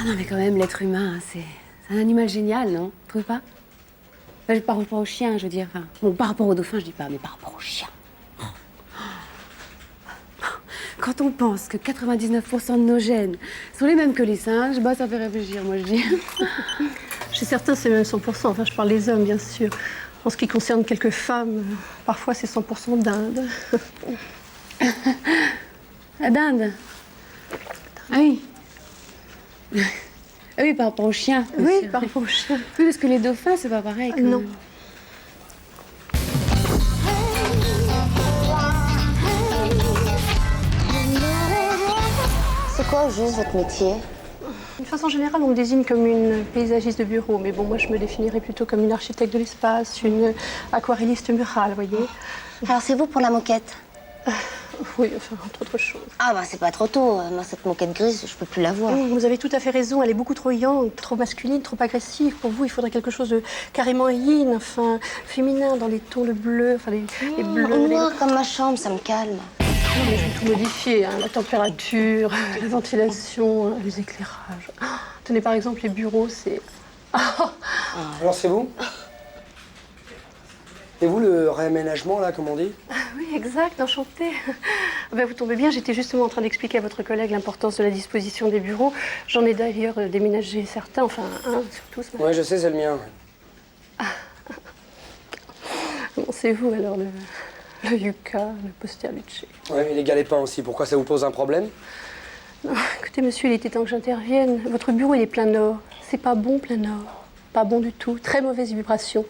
Non, mais quand même, l'être humain, c'est un animal génial, non? Vous trouvez pas? Enfin, par rapport aux chiens, je veux dire. Enfin, bon, par rapport aux dauphins, je dis pas, mais par rapport aux chiens. Quand on pense que 99% de nos gènes sont les mêmes que les singes, bah ça fait réfléchir, moi je dis. Chez certains, c'est même 100%. Enfin, je parle des hommes, bien sûr. En ce qui concerne quelques femmes, parfois c'est 100% d'Inde. La dinde. Ah oui. Ah oui, par rapport aux chiens. bien Oui, sûr. par rapport aux chiens. Oui, parce que les dauphins, c'est pas pareil. Quand Non. même. C'est quoi au juste votre métier? De façon générale, on me désigne comme une paysagiste de bureau. Mais bon, moi, je me définirais plutôt comme une architecte de l'espace, une aquarelliste murale, vous voyez. Alors c'est vous pour la moquette? Oui, enfin, entre autres choses. Ah bah c'est pas trop tôt. Moi cette moquette grise, je peux plus la voir. Vous avez tout à fait raison, elle est beaucoup trop yang, trop masculine, trop agressive. Pour vous, il faudrait quelque chose de carrément yin, enfin, féminin, dans les tons de bleu, enfin, les bleus. Moi, comme ma chambre, ça me calme. Non, mais je vais tout modifier, hein, la température, la ventilation, les éclairages. Tenez, par exemple, les bureaux, c'est... Alors c'est vous? Et vous, le réaménagement, là, comme on dit? Oui, exact, enchantée. Ben, vous tombez bien, j'étais justement en train d'expliquer à votre collègue l'importance de la disposition des bureaux. J'en ai d'ailleurs déménagé certains, enfin un surtout ce matin. Ouais, je sais, c'est le mien. Bon, c'est vous alors, le yucca, le Posterlucci. Ouais, et les galets pains aussi, pourquoi ça vous pose un problème? Non, écoutez, monsieur, il était temps que j'intervienne. Votre bureau, il est plein nord. C'est pas bon, plein nord. Pas bon du tout. Très mauvaise vibration.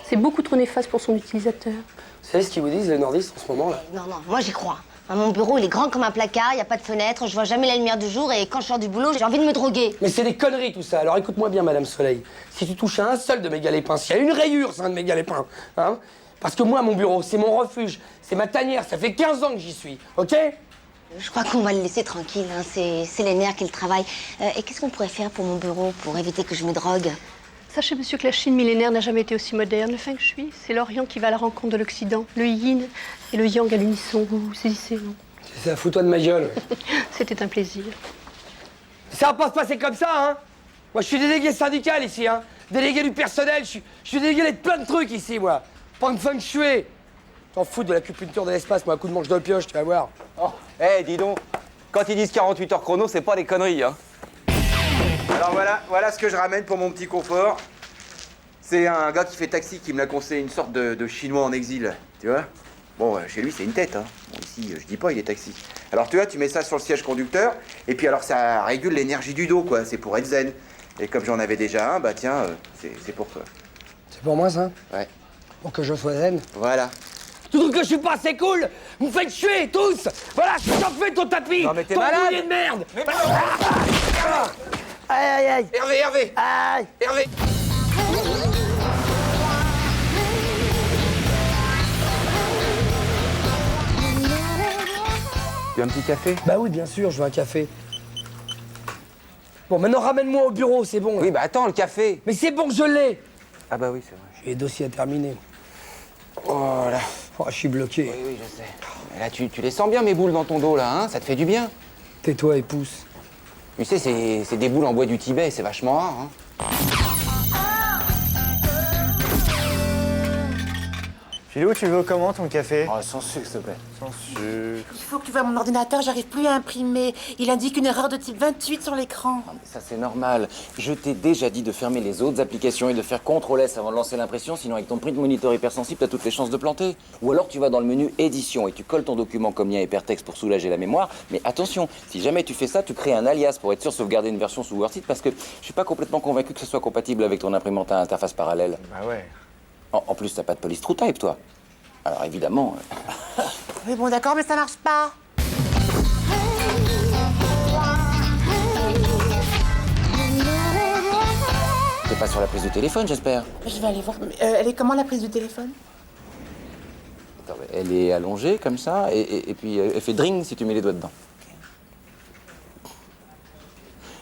C'est beaucoup trop néfaste pour son utilisateur. Vous savez ce qu'ils vous disent, les nordistes, en ce moment, là? Non, moi j'y crois. Mon bureau, il est grand comme un placard, il n'y a pas de fenêtre, je vois jamais la lumière du jour et quand je sors du boulot, j'ai envie de me droguer. Mais c'est des conneries, tout ça. Alors écoute-moi bien, Madame Soleil. Si tu touches à un seul de mes galets pains, s'il y a une rayure, c'est un de mes galets pains, hein? Parce que moi, mon bureau, c'est mon refuge, c'est ma tanière, ça fait 15 ans que j'y suis, ok? Je crois qu'on va le laisser tranquille, hein. C'est les nerfs qui le travaillent. Et qu'est-ce qu'on pourrait faire pour mon bureau, pour éviter que je me drogue? Sachez, monsieur, que la Chine millénaire n'a jamais été aussi moderne. Le feng shui, c'est l'Orient qui va à la rencontre de l'Occident. Le yin et le yang à l'unisson. Vous saisissez, non? C'est ça, fous-toi de ma gueule. C'était un plaisir. Ça va pas se passer comme ça, hein? Moi, je suis délégué syndical ici, hein? Délégué du personnel, je suis délégué de plein de trucs ici, moi. Pas de feng shui. T'en fous de l'acupuncture de l'espace, moi, un coup de manche de pioche, tu vas voir. Oh, dis donc, quand ils disent 48 heures chrono, c'est pas des conneries, hein. Alors voilà ce que je ramène pour mon petit confort. C'est un gars qui fait taxi qui me l'a conseillé, une sorte de chinois en exil, tu vois. Bon, chez lui, c'est une tête, hein. Bon, ici, je dis pas, il est taxi. Alors, tu vois, tu mets ça sur le siège conducteur, et puis alors, ça régule l'énergie du dos, quoi. C'est pour être zen. Et comme j'en avais déjà un, bah tiens, c'est pour toi. C'est pour moi, ça? Ouais. Pour que je sois zen? Voilà. Tu trouves que je suis pas assez cool? Vous me faites chier, tous! Voilà, je t'en fais ton tapis! Non, mais t'es ton malade. boulier de merde! Mais Aïe, aïe, aïe! Hervé Aïe! Hervé Tu veux un petit café? Bah oui, bien sûr, je veux un café. Bon, maintenant, ramène-moi au bureau, c'est bon. Oui, bah attends, le café. Mais c'est bon, je l'ai! Ah bah oui, c'est vrai. J'ai les dossiers à terminer. Oh là. Oh, je suis bloqué. Oui, je sais. Mais là, tu les sens bien, mes boules dans ton dos, là, hein? Ça te fait du bien. Tais-toi et pousse. Tu sais, c'est des boules en bois du Tibet, c'est vachement rare, hein? Philou, tu veux comment ton café? Oh, sans sucre, s'il te plaît. Sans sucre. Il faut que tu vois mon ordinateur, j'arrive plus à imprimer. Il indique une erreur de type 28 sur l'écran. Ça, c'est normal. Je t'ai déjà dit de fermer les autres applications et de faire CTRL-S avant de lancer l'impression, sinon avec ton print monitor hypersensible, t'as toutes les chances de planter. Ou alors tu vas dans le menu édition et tu colles ton document comme lien hypertexte pour soulager la mémoire. Mais attention, si jamais tu fais ça, tu crées un alias pour être sûr de sauvegarder une version sous WordSite parce que je suis pas complètement convaincu que ce soit compatible avec ton imprimante à interface parallèle. Bah ouais. En plus, t'as pas de police TrueType, toi. Alors évidemment... Oui, bon, d'accord, mais ça marche pas. T'es pas sur la prise de téléphone, j'espère. Je vais aller voir. Elle est comment la prise du téléphone? Attends, elle est allongée comme ça, et puis elle fait dring si tu mets les doigts dedans.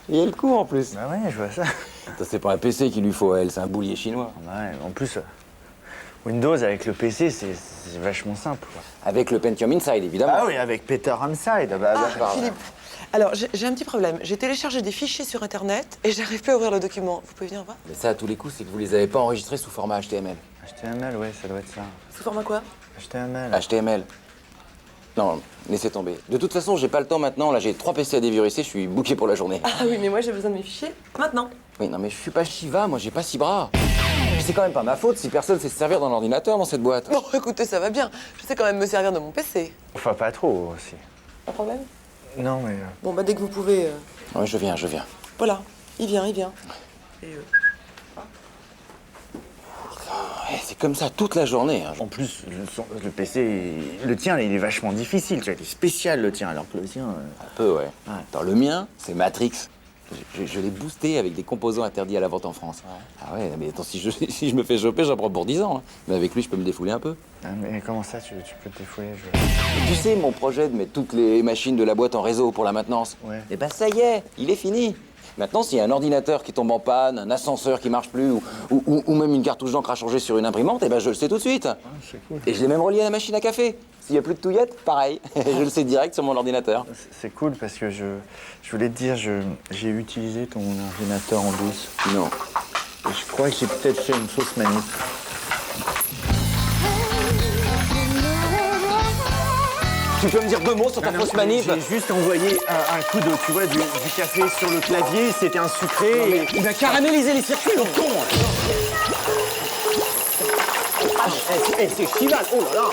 Et elle court en plus. Bah ouais, je vois ça. Ça, c'est pas un PC qu'il lui faut à elle, c'est un boulier chinois. Ouais, en plus, Windows avec le PC, c'est vachement simple, quoi. Avec le Pentium Inside, évidemment. Ah oui, avec Peter Inside. Bah, Philippe, Alors, j'ai un petit problème. J'ai téléchargé des fichiers sur Internet et j'arrive plus à ouvrir le document. Vous pouvez venir voir? Mais ça, à tous les coups, c'est que vous les avez pas enregistrés sous format HTML. HTML, ouais, ça doit être ça. Sous format quoi? HTML. HTML. Non, laissez tomber. De toute façon, j'ai pas le temps maintenant. Là, j'ai 3 PC à déviruser, je suis booké pour la journée. Ah oui, mais moi j'ai besoin de mes fichiers maintenant. Oui, non, mais je suis pas Shiva, moi, j'ai pas 6 bras. C'est quand même pas ma faute si personne sait se servir d'un ordinateur dans cette boîte. Bon, écoutez, ça va bien. Je sais quand même me servir de mon PC. Enfin, pas trop aussi. Pas de problème? Non, mais. Bon, bah dès que vous pouvez. Oui, je viens. Voilà, il vient. Et Ouais, c'est comme ça toute la journée. Hein. En plus, le PC, le tien, il est vachement difficile. Tu vois, il est spécial le tien, alors que le tien. Un peu, ouais. Attends, le mien, c'est Matrix. Je l'ai boosté avec des composants interdits à la vente en France. Ah ouais, mais attends, si je me fais choper, j'en prends pour 10 ans. Hein. Mais avec lui, je peux me défouler un peu. Ah, mais comment ça, tu peux te défouler Tu sais, mon projet de mettre toutes les machines de la boîte en réseau pour la maintenance, Ouais. eh ben ça y est, il est fini. Maintenant, s'il y a un ordinateur qui tombe en panne, un ascenseur qui marche plus, ou même une cartouche d'encre à changer sur une imprimante, eh ben je le sais tout de suite. c'est cool. Et je l'ai même relié à la machine à café. S'il n'y a plus de touillettes, pareil. Je le sais direct sur mon ordinateur. C'est cool parce que je voulais te dire, j'ai utilisé ton ordinateur en douce. Non. Et je crois que j'ai peut-être fait une fausse manip. Tu peux me dire 2 mots sur ta fausse manip? J'ai juste envoyé un coup de, tu vois, du café sur le clavier, c'était un sucré. Il va caraméliser les circuits, le con. C'est Chival, oh là là.